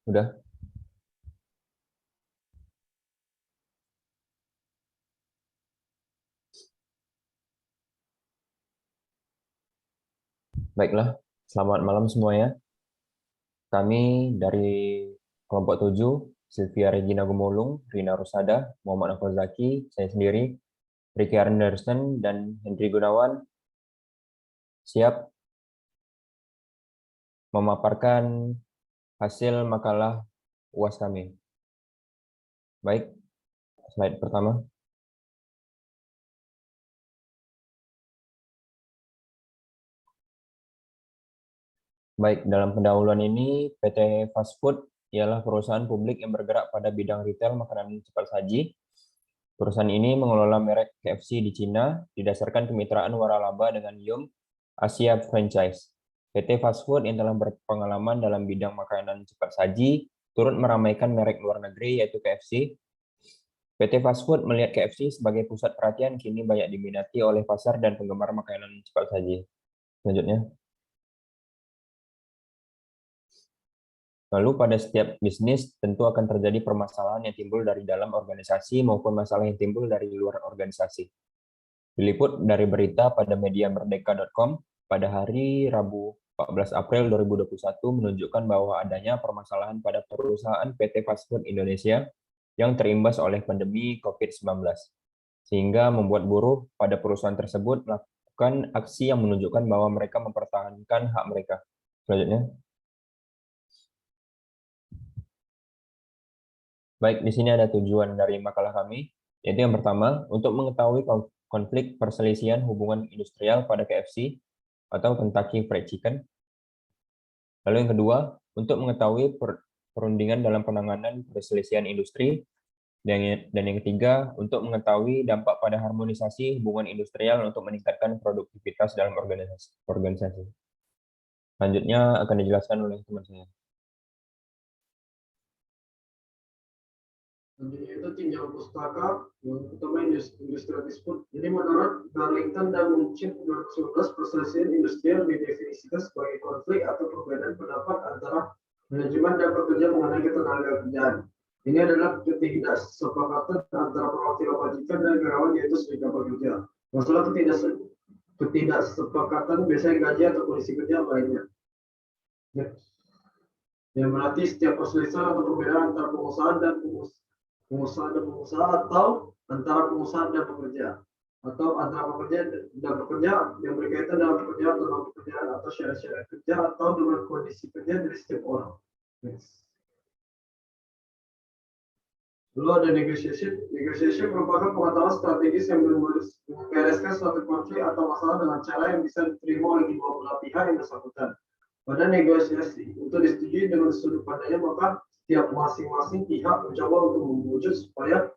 Udah? Baiklah, selamat malam semuanya. Kami dari kelompok 7, Sylvia Regina Gumulung, Rina Rusada, Muhammad Afal Zaki, saya sendiri, Ricky Anderson, dan Hendri Gunawan, siap memaparkan hasil makalah UAS kami. Baik, slide pertama. Baik, dalam pendahuluan ini, PT Fast Food ialah perusahaan publik yang bergerak pada bidang retail makanan cepat saji. Perusahaan ini mengelola merek KFC di Cina didasarkan kemitraan waralaba dengan Yum Asia Franchise. PT Fast Food yang telah berpengalaman dalam bidang makanan cepat saji turut meramaikan merek luar negeri yaitu KFC. PT Fast Food melihat KFC sebagai pusat perhatian kini banyak diminati oleh pasar dan penggemar makanan cepat saji. Selanjutnya. Lalu pada setiap bisnis tentu akan terjadi permasalahan yang timbul dari dalam organisasi maupun masalah yang timbul dari luar organisasi. Diliput dari berita pada media merdeka.com pada hari Rabu 14 April 2021 menunjukkan bahwa adanya permasalahan pada perusahaan PT Fast Food Indonesia yang terimbas oleh pandemi COVID-19, sehingga membuat buruh pada perusahaan tersebut melakukan aksi yang menunjukkan bahwa mereka mempertahankan hak mereka. Selanjutnya. Baik, di sini ada tujuan dari makalah kami, yaitu yang pertama, untuk mengetahui konflik perselisihan hubungan industrial pada KFC atau Kentucky Fried Chicken. Lalu yang kedua, untuk mengetahui perundingan dalam penanganan perselisihan industri. Dan yang ketiga, untuk mengetahui dampak pada harmonisasi hubungan industrial untuk meningkatkan produktivitas dalam organisasi. Selanjutnya akan dijelaskan oleh teman saya. Itu tinjau pustaka utama industri tersebut. Jadi menurut Darlington dan Munchin 2011, perselisihan industrial didefinisikan sebagai konflik atau perbedaan pendapat antara manajemen dan pekerja mengenai ketenaga kerjaan. Ini adalah ketidaksepakatan antara perwakilan majikan dan karyawan yaitu serikat pekerja. Masalah ketidaksepakatan biasanya gaji atau kondisi kerja lainnya. Yang berarti setiap perselisihan atau perbedaan antara pengusaha dan pengusaha atau antara pengusaha dan pekerja atau antara pekerja dan pekerja yang berkaitan dengan pekerjaan atau pekerjaan atau syarat-syarat kerja atau dengan kondisi kerja dari setiap orang. Lalu ada negosiasi merupakan pengetahuan strategis yang membereskan suatu konflik atau masalah dengan cara yang bisa diterima oleh kedua belah pihak yang bersangkutan. Pada negosiasi, untuk disetujui dengan sudut pandangnya, maka tiap masing-masing pihak mencoba untuk mewujud supaya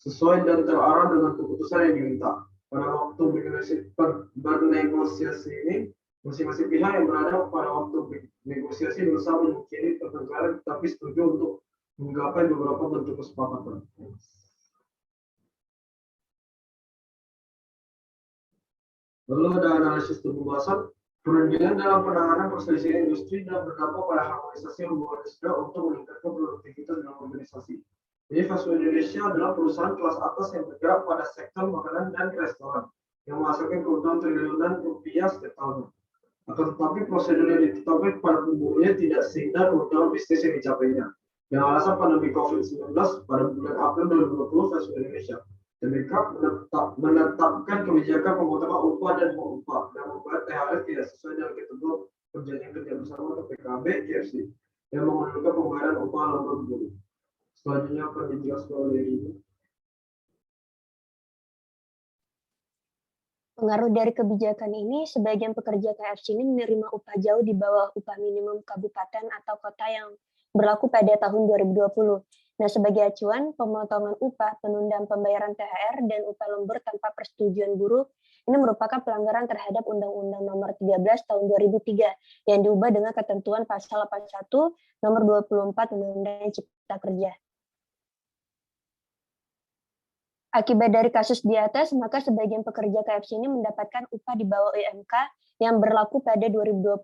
sesuai dan terarah dengan keputusan yang diminta. Pada waktu bernegosiasi ini, masing-masing pihak yang berada pada waktu negosiasi berusaha memungkiri pertengkaran, tetapi setuju untuk menggapai beberapa bentuk kesepakatan. Lalu ada analisis pembahasan. Perundingan dalam penanganan perselisihan industri dan berdampak pada harmonisasi hubungan industrial untuk meningkatkan produktivitas dalam organisasi. Jadi Fast Food Indonesia adalah perusahaan kelas atas yang bergerak pada sektor makanan dan restoran yang menghasilkan keuntungan triliunan rupiah setiap tahun. Akan tetapi prosedur yang ditetapkan pada umumnya tidak sehingga keuntungan bisnis yang dicapainya. Dengan alasan pandemi COVID-19 pada bulan April 2020, Fast Food Indonesia menetapkan kebijakan pemotongan upah dan upah dan membayar THR tidak sesuai dengan ketentuan perjanjian kerja bersama atau PKB KFC yang mengundurkan pembayaran upah lembur buruh. Selanjutnya akan dijelaskan oleh ini. Pengaruh dari kebijakan ini, sebagian pekerja KFC ini menerima upah jauh di bawah upah minimum kabupaten atau kota yang berlaku pada tahun 2020. Nah, sebagai acuan, pemotongan upah, penundaan pembayaran THR, dan upah lembur tanpa persetujuan buruh ini merupakan pelanggaran terhadap Undang-Undang Nomor 13 Tahun 2003 yang diubah dengan ketentuan Pasal 81 Nomor 24 Undang-Undang Cipta Kerja. Akibat dari kasus di atas, maka sebagian pekerja KFC ini mendapatkan upah di bawah UMK yang berlaku pada 2020.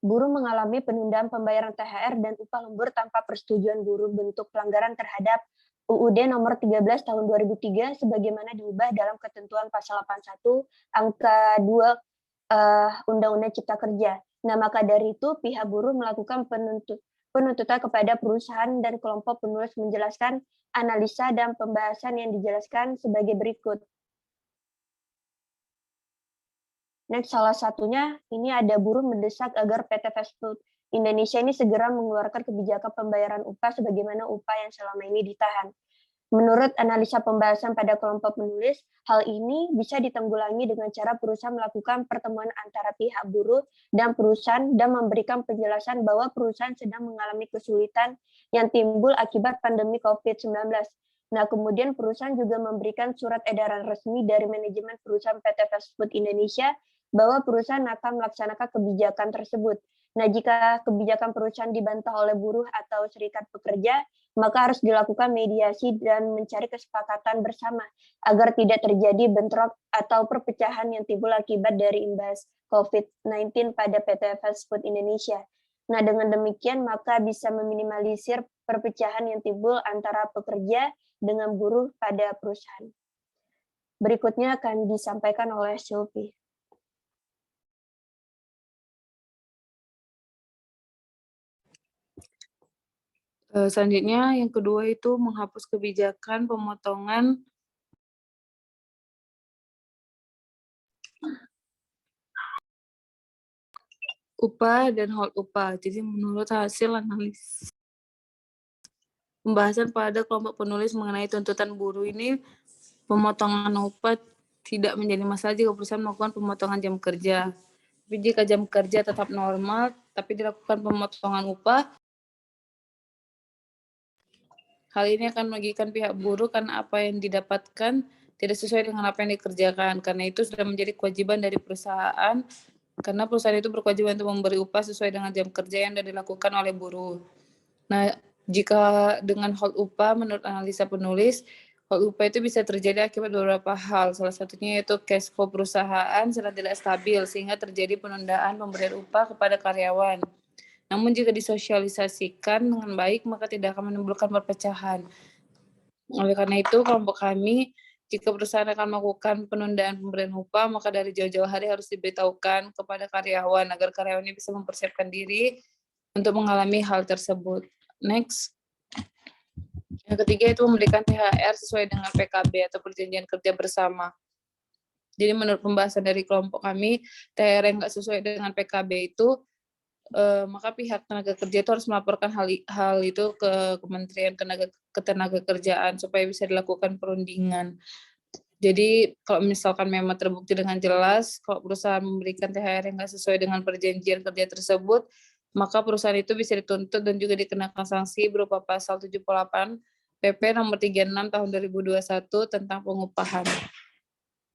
Buruh mengalami penundaan pembayaran THR dan upah lembur tanpa persetujuan buruh bentuk pelanggaran terhadap UUD nomor 13 tahun 2003 sebagaimana diubah dalam ketentuan pasal 81 angka 2 Undang-Undang Cipta Kerja. Nah, maka dari itu pihak buruh melakukan penuntutan kepada perusahaan dan kelompok penulis menjelaskan analisa dan pembahasan yang dijelaskan sebagai berikut. Next, salah satunya ini ada buruh mendesak agar PT Fast Food Indonesia ini segera mengeluarkan kebijakan pembayaran upah sebagaimana upah yang selama ini ditahan. Menurut analisa pembahasan pada kelompok penulis, hal ini bisa ditanggulangi dengan cara perusahaan melakukan pertemuan antara pihak buruh dan perusahaan dan memberikan penjelasan bahwa perusahaan sedang mengalami kesulitan yang timbul akibat pandemi COVID-19. Nah, kemudian perusahaan juga memberikan surat edaran resmi dari manajemen perusahaan PT Fast Food Indonesia bahwa perusahaan akan melaksanakan kebijakan tersebut. Nah, jika kebijakan perusahaan dibantah oleh buruh atau serikat pekerja, maka harus dilakukan mediasi dan mencari kesepakatan bersama agar tidak terjadi bentrok atau perpecahan yang timbul akibat dari imbas COVID-19 pada PT Fast Food Indonesia. Nah, dengan demikian maka bisa meminimalisir perpecahan yang timbul antara pekerja dengan buruh pada perusahaan. Berikutnya akan disampaikan oleh Sylvie. Selanjutnya yang kedua itu menghapus kebijakan pemotongan upah dan hold upah. Jadi menurut hasil analisis pembahasan pada kelompok penulis mengenai tuntutan buruh ini, pemotongan upah tidak menjadi masalah jika perusahaan melakukan pemotongan jam kerja. Tapi jika jam kerja tetap normal, tapi dilakukan pemotongan upah, hal ini akan merugikan pihak buruh karena apa yang didapatkan tidak sesuai dengan apa yang dikerjakan. Karena itu sudah menjadi kewajiban dari perusahaan, karena perusahaan itu berkewajiban untuk memberi upah sesuai dengan jam kerja yang sudah dilakukan oleh buruh. Nah, jika dengan hold upah, menurut analisa penulis, hold upah itu bisa terjadi akibat beberapa hal. Salah satunya yaitu cash flow perusahaan sedang tidak stabil, sehingga terjadi penundaan pemberian upah kepada karyawan. Namun jika disosialisasikan dengan baik, maka tidak akan menimbulkan perpecahan. Oleh karena itu, kelompok kami, jika perusahaan akan melakukan penundaan pemberian upah, maka dari jauh-jauh hari harus diberitahukan kepada karyawan, agar karyawannya bisa mempersiapkan diri untuk mengalami hal tersebut. Next. Yang ketiga itu memberikan THR sesuai dengan PKB atau perjanjian kerja bersama. Jadi menurut pembahasan dari kelompok kami, THR yang nggak sesuai dengan PKB itu, maka pihak tenaga kerja itu harus melaporkan hal itu ke Kementerian Ketenagakerjaan supaya bisa dilakukan perundingan. Jadi kalau misalkan memang terbukti dengan jelas kalau perusahaan memberikan THR yang nggak sesuai dengan perjanjian kerja tersebut, maka perusahaan itu bisa dituntut dan juga dikenakan sanksi berupa pasal 78 PP nomor 36 tahun 2021 tentang pengupahan.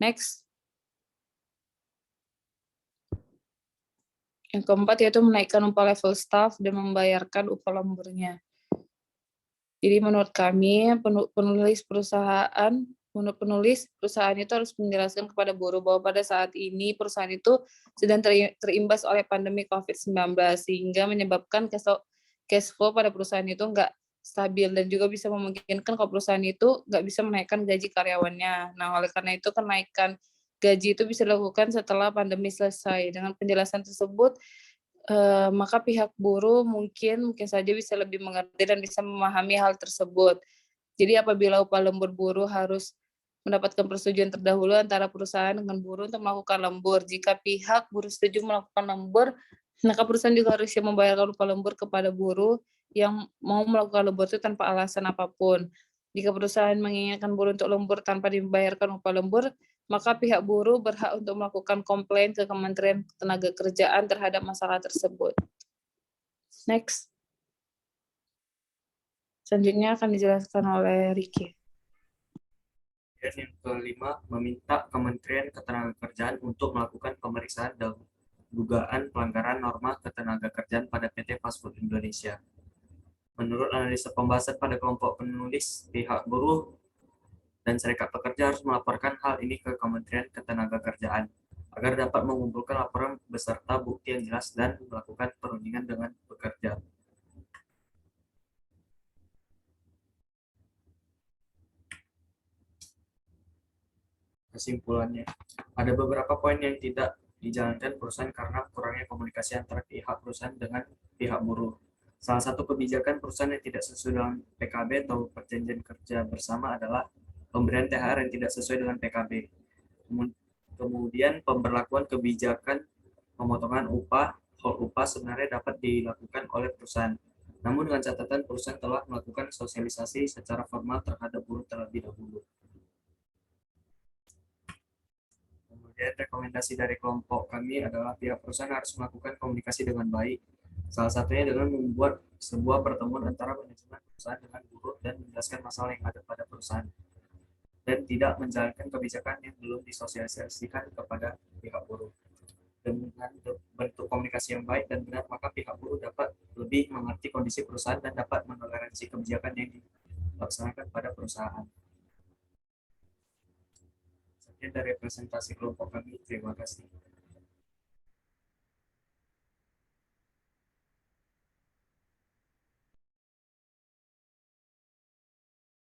Next. Yang keempat yaitu menaikkan upah level staff dan membayarkan upah lemburnya. Jadi menurut kami, penulis perusahaan itu harus menjelaskan kepada buruh bahwa pada saat ini perusahaan itu sedang terimbas oleh pandemi COVID-19 sehingga menyebabkan cash flow pada perusahaan itu nggak stabil dan juga bisa memungkinkan kalau perusahaan itu nggak bisa menaikkan gaji karyawannya. Nah, oleh karena itu kenaikan gaji itu bisa dilakukan setelah pandemi selesai. Dengan penjelasan tersebut, maka pihak buruh mungkin saja bisa lebih mengerti dan bisa memahami hal tersebut. Jadi apabila upah lembur buruh harus mendapatkan persetujuan terdahulu antara perusahaan dengan buruh untuk melakukan lembur. Jika pihak buruh setuju melakukan lembur, maka perusahaan juga harus membayarkan upah lembur kepada buruh yang mau melakukan lembur itu tanpa alasan apapun. Jika perusahaan menginginkan buruh untuk lembur tanpa dibayarkan upah lembur, maka pihak buruh berhak untuk melakukan komplain ke Kementerian Ketenagakerjaan terhadap masalah tersebut. Next. Selanjutnya akan dijelaskan oleh Ricky. Dan yang kelima, meminta Kementerian Ketenagakerjaan untuk melakukan pemeriksaan dugaan pelanggaran norma ketenagakerjaan pada PT Fast Food Indonesia. Menurut analisa pembahasan pada kelompok penulis, pihak buruh dan serikat pekerja harus melaporkan hal ini ke Kementerian Ketenagakerjaan agar dapat mengumpulkan laporan beserta bukti yang jelas dan melakukan perundingan dengan pekerja. Kesimpulannya, ada beberapa poin yang tidak dijalankan perusahaan karena kurangnya komunikasi antara pihak perusahaan dengan pihak buruh. Salah satu kebijakan perusahaan yang tidak sesuai dengan PKB atau perjanjian kerja bersama adalah pemberian THR yang tidak sesuai dengan PKB. Kemudian pemberlakuan kebijakan pemotongan upah, whole upah sebenarnya dapat dilakukan oleh perusahaan. Namun dengan catatan perusahaan telah melakukan sosialisasi secara formal terhadap buruh terlebih dahulu. Kemudian rekomendasi dari kelompok kami adalah pihak perusahaan harus melakukan komunikasi dengan baik. Salah satunya dengan membuat sebuah pertemuan antara manajemen perusahaan dengan buruh dan menjelaskan masalah yang ada pada perusahaan. Dan tidak menjalankan kebijakan yang belum disosialisasikan kepada pihak buruh. Dengan bentuk komunikasi yang baik dan benar, maka pihak buruh dapat lebih mengerti kondisi perusahaan dan dapat menoleransi kebijakan yang dilaksanakan pada perusahaan. Sekian dari presentasi kelompok kami. Terima kasih.